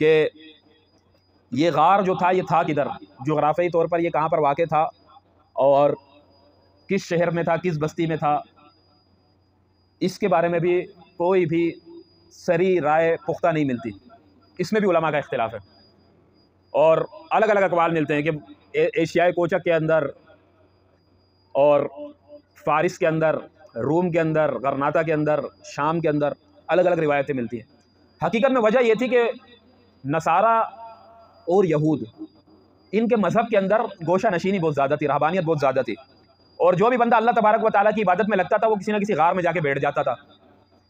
کہ یہ غار جو تھا یہ تھا کدھر، جغرافیائی طور پر یہ کہاں پر واقع تھا اور کس شہر میں تھا، کس بستی میں تھا، اس کے بارے میں بھی کوئی بھی صریح رائے پختہ نہیں ملتی. اس میں بھی علماء کا اختلاف ہے اور الگ الگ اقوال ملتے ہیں کہ ایشیائے کوچک کے اندر اور فارس کے اندر، روم کے اندر، غرناطہ کے اندر، شام کے اندر الگ الگ روایتیں ملتی ہیں. حقیقت میں وجہ یہ تھی کہ نصارہ اور یہود ان کے مذہب کے اندر گوشہ نشینی بہت زیادہ تھی، رہبانیت بہت زیادہ تھی، اور جو بھی بندہ اللہ تبارک و تعالیٰ کی عبادت میں لگتا تھا وہ کسی نہ کسی غار میں جا کے بیٹھ جاتا تھا.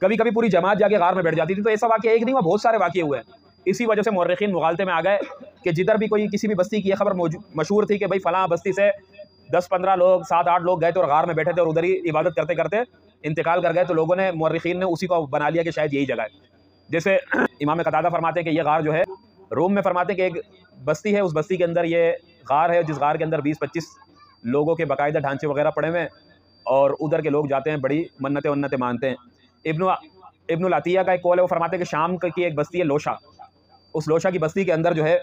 کبھی کبھی پوری جماعت جا کے غار میں بیٹھ جاتی تھی. تو ایسا واقعہ ایک نہیں ہوا، بہت سارے واقعے ہوئے ہیں. اسی وجہ سے مورخین مغالطے میں آ گئے کہ جدھر بھی کوئی کسی بھی بستی کی یہ خبر مشہور تھی کہ بھئی فلاں بستی سے 10-15 لوگ 7-8 لوگ گئے تھے اور غار میں بیٹھے تھے اور ادھر ہی عبادت کرتے کرتے انتقال کر گئے، تو لوگوں نے، مورخین نے اسی کو بنا لیا کہ شاید یہی جگہ ہے. جیسے امام قتادہ فرماتے ہیں کہ یہ غار جو ہے روم میں، فرماتے ہیں کہ ایک بستی ہے، اس بستی کے اندر یہ غار ہے، جس غار کے اندر 20-25 لوگوں کے باقاعدہ ڈھانچے وغیرہ پڑے ہوئے ہیں اور ادھر کے لوگ جاتے ہیں، بڑی منتیں مانتے ہیں. ابن العطیہ کا ایک قول ہے، وہ فرماتے ہیں کہ شام کی ایک بستی ہے لوشا، اس لوشا کی بستی کے اندر جو ہے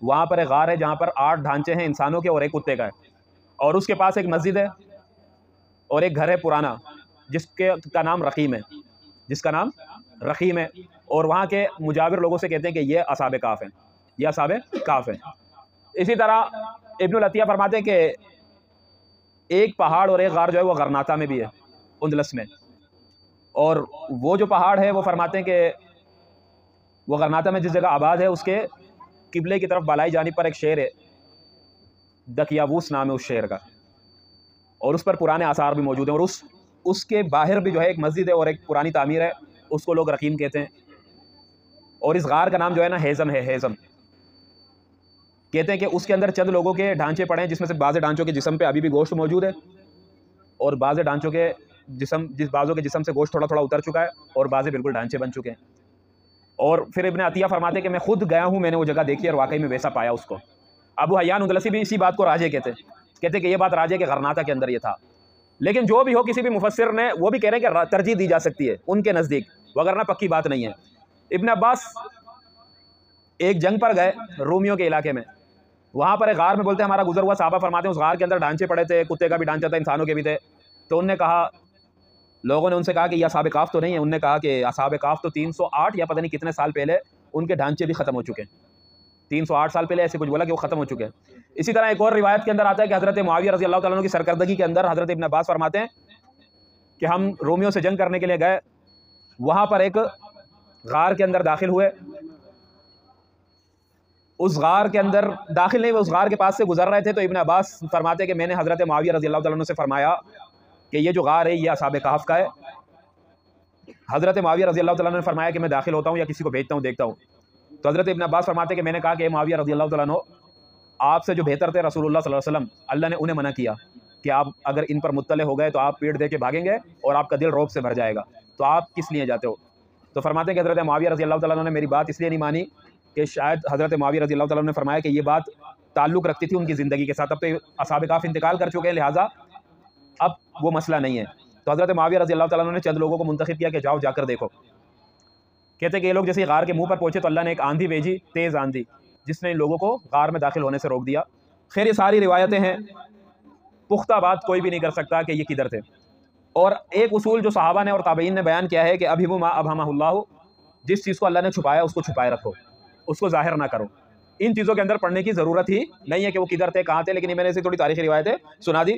وہاں پر ایک غار ہے جہاں پر 8 ڈھانچے ہیں انسانوں کے اور ایک کتے کا ہے، اور اس کے پاس ایک مسجد ہے اور ایک گھر ہے پرانا جس کا نام رقیم ہے، جس کا نام رقیم ہے، اور وہاں کے مجاور لوگوں سے کہتے ہیں کہ یہ اصحاب کہف ہیں، یہ اصحاب کہف ہیں. اسی طرح ابن العطیہ فرماتے ہیں کہ ایک پہاڑ اور ایک غار جو ہے وہ غرناطہ میں بھی ہے، اندلس میں، اور وہ جو پہاڑ ہے وہ فرماتے ہیں کہ وہ غرناطہ میں جس جگہ آباد ہے اس کے قبلے کی طرف بالائی جانب پر ایک شہر ہے، دکیاووس نام ہے اس شہر کا، اور اس پر پرانے آثار بھی موجود ہیں، اور اس کے باہر بھی جو ہے ایک مسجد ہے اور ایک پرانی تعمیر ہے، اس کو لوگ رقیم کہتے ہیں. اور اس غار کا نام جو ہے نا ہیزم ہے. ہیزم کہتے ہیں کہ اس کے اندر چند لوگوں کے ڈھانچے پڑے ہیں، جس میں سے بعض ڈھانچوں کے جسم پہ ابھی بھی گوشت موجود ہے اور بعض ڈھانچوں کے بعضوں کے جسم سے گوشت تھوڑا تھوڑا اتر چکا ہے اور بعض بالکل ڈھانچے بن چکے ہیں. اور پھر ابن عطیہ فرماتے ہیں کہ میں خود گیا ہوں، میں نے وہ جگہ دیکھی اور واقعی میں ویسا پایا اس کو. ابو حیان اندلسی بھی اسی بات کو راجح کہتے ہیں کہ یہ بات راجح کہ غرناطہ کے اندر یہ تھا. لیکن جو بھی ہو، کسی بھی مفسر نے وہ بھی کہہ رہے ہیں کہ ترجیح دی جا سکتی ہے ان کے نزدیک، وگرنہ پکی بات نہیں ہے. ابن عباس ایک جنگ پر گئے رومیوں کے علاقے میں، وہاں پر ایک غار میں، بولتے ہیں ہمارا گزر ہوا، صحابہ فرماتے ہیں اس غار کے اندر ڈھانچے پڑے تھے، کتے کا بھی ڈھانچہ تھا، انسانوں کے بھی تھے. تو انہوں نے کہا، لوگوں نے ان سے کہا کہ یہ اصحاب کہف تو نہیں ہے. انہوں نے کہا کہ اصحاب کہف تو 308 یا پتہ نہیں کتنے سال پہلے ان کے ڈھانچے بھی ختم ہو چکے ہیں، 308 سال پہلے ایسے کچھ بولا کہ وہ ختم ہو چکے ہیں. اسی طرح ایک اور روایت کے اندر آتا ہے کہ حضرت معاویہ رضی اللہ تعالیٰ عنہ کی سرکردگی کے اندر حضرت ابن عباس فرماتے ہیں کہ ہم رومیوں سے جنگ کرنے کے لیے گئے، وہاں پر ایک غار کے اندر داخل ہوئے، اس غار کے اندر داخل نہیں ہوئے، اس غار کے پاس سے گزر رہے تھے. تو ابن عباس فرماتے ہیں کہ میں نے حضرت معاویہ رضی اللہ تعالیٰ عنہ سے فرمایا کہ یہ جو غار ہے یہ اصحاب کہف کا ہے. حضرت معاویہ رضی اللہ تعالیٰ عنہ نے فرمایا کہ میں داخل ہوتا ہوں یا کسی کو بھیجتا ہوں، دیکھتا ہوں. تو حضرت ابن عباس فرماتے ہیں کہ میں نے کہا کہ معاویہ رضی اللہ تعالیٰ عنہ، آپ سے جو بہتر تھے رسول اللہ صلی اللہ علیہ وسلم، اللہ نے انہیں منع کیا کہ آپ اگر ان پر مطلع ہو گئے تو آپ پیٹ دے کے بھاگیں گے اور آپ کا دل رعب سے بھر جائے گا، تو آپ کس لیے جاتے ہو؟ تو فرماتے ہیں کہ حضرت معاویہ رضی اللہ تعالیٰ عنہ نے میری بات اس لیے نہیں مانی کہ شاید حضرت معاویہ رضی اللہ تعالیٰ عنہ نے فرمایا کہ یہ بات تعلق رکھتی تھی ان کی زندگی کے ساتھ، اب تو اصحاب کہف انتقال کر چکے ہیں، لہٰذا اب وہ مسئلہ نہیں ہے. تو حضرت معاویہ رضی اللہ تعالیٰ عنہ نے چند لوگوں کو منتخب کیا کہ جاؤ جا کر دیکھو. کہتے ہیں کہ یہ لوگ جیسے غار کے منہ پر پہنچے تو اللہ نے ایک آندھی بھیجی، تیز آندھی، جس نے ان لوگوں کو غار میں داخل ہونے سے روک دیا. خیر یہ ساری روایتیں ہیں، پختہ بات کوئی بھی نہیں کر سکتا کہ یہ کدھر تھے. اور ایک اصول جو صحابہ نے اور تابعین نے بیان کیا ہے کہ ابہموا ما ابہمہ اللہ، جس چیز کو اللہ نے چھپایا اس کو چھپائے رکھو، اس کو ظاہر نہ کرو. ان چیزوں کے اندر پڑھنے کی ضرورت ہی نہیں ہے کہ وہ کدھر تھے، کہاں تھے، لیکن میں نے اسے تھوڑی تاریخی روایتیں سنا دی.